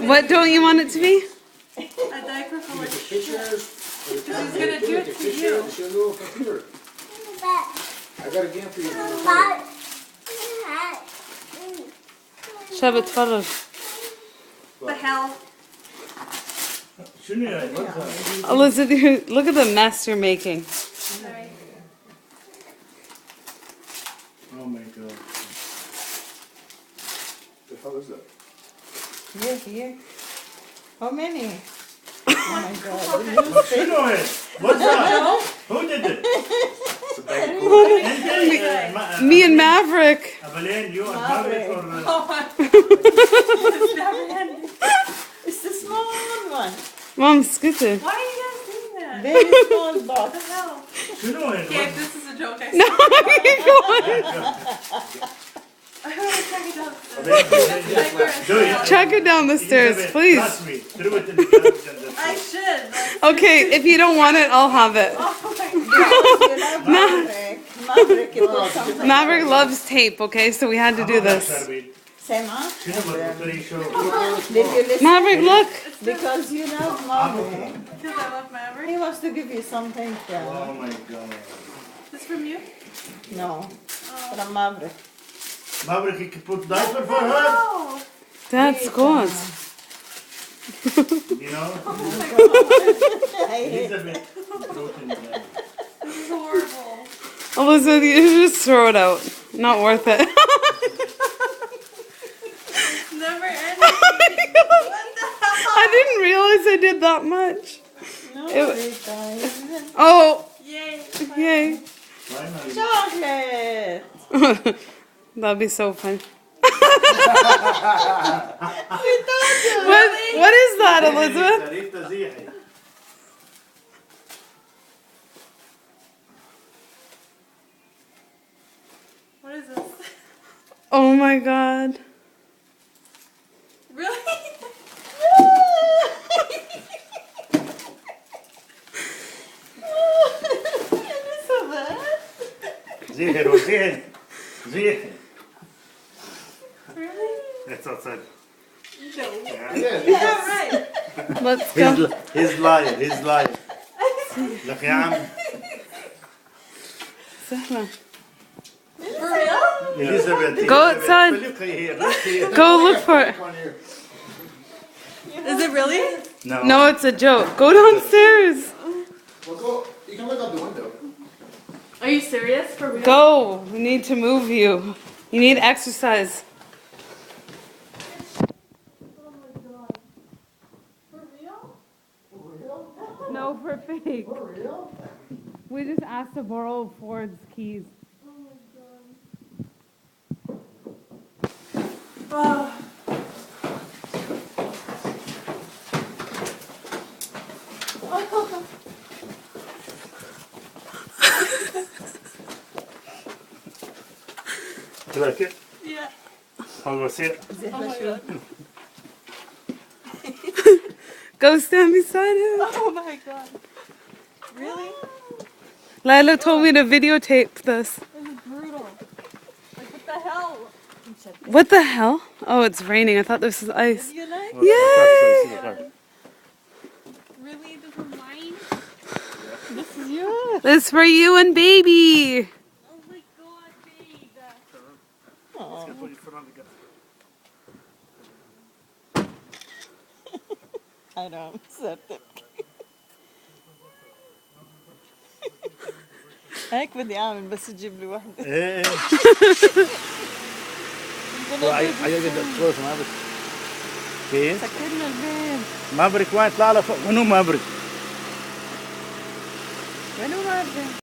What don't you want it to be? A diaper for like Pictures. He's gonna do it to you. It's your little computer. I got a game for you. شاب اتفرج. The hell? شنو يعني؟ Elizabeth, look at the mess you're making. Sorry. Oh my god. The hell is that? Here. How many? Oh my God. شنو هاد؟ What's that? Who did it? Me and Maverick. Evelyn, you and Maverick or... It's never ending. It's the small one. Mom, scoot it. Why are you guys doing that? Very small What box. the hell? شنو هاد؟ Gabe, this is a joke. I No, go on. I want to check it out. Do it. Check it down the stairs, please. Trust me. Throw it in the television. I should. Like, Okay, if you don't want it, I'll have it. oh my god. You love Maverick, you put something. Maverick loves tape, okay? So we had to do this. Sema? شنو بالطريق شو؟ Did you listen? Maverick, look. Because you love Maverick. Because I love Maverick. He wants to give you something from. Oh my god. This from you? No, from Maverick. Maverick, you can put diaper for her? Oh. That's good. You know? I hate He's a bit broken. This is horrible. Elizabeth, you should just throw it out. Not worth it. Never ending. What the hell? I didn't realize I did that much. no It- guys. Oh, Yay. yay. Finally. Chocolate. That'd be so fun. We told you. What is that, Elizabeth? تاريخ تزيحي. What is this? Oh my god. Really? Elizabeth. زيحي رو زيحي. زيحي. Really? That's outside. No. Yeah, right. Let's go. He's lying. He's lying. لك يا عم. سهلة. For real? Elizabeth. Go outside. Look here. Look here. Go look for it. Come on here. Is it really? No. No, it's a joke. Go downstairs. Well, go. You can look out the window. Are you serious? For real? Go. We need to move you. You need exercise. Oh my god. For real? No, for fake. For real? We just asked to borrow Ford's keys. Oh my god. Oh. You like it? Yeah. I'll go see it. Oh my god. Go stand beside him. Oh my god. Really? Lila told me to videotape this. This is brutal. Like, what the hell? What the hell? Oh, it's raining. I thought this was ice. You like? Yay! Really? This is mine? This is yours. This is for you and baby. Oh my god, babe. I don't accept it. هيك بدي اعمل بس تجيب لي وحده. ايه عيقد الكروس مافريك. كيف؟ سكرنا البيت. مافريك وين طلع له فوق؟ منو مافريك؟ وينو مافريك؟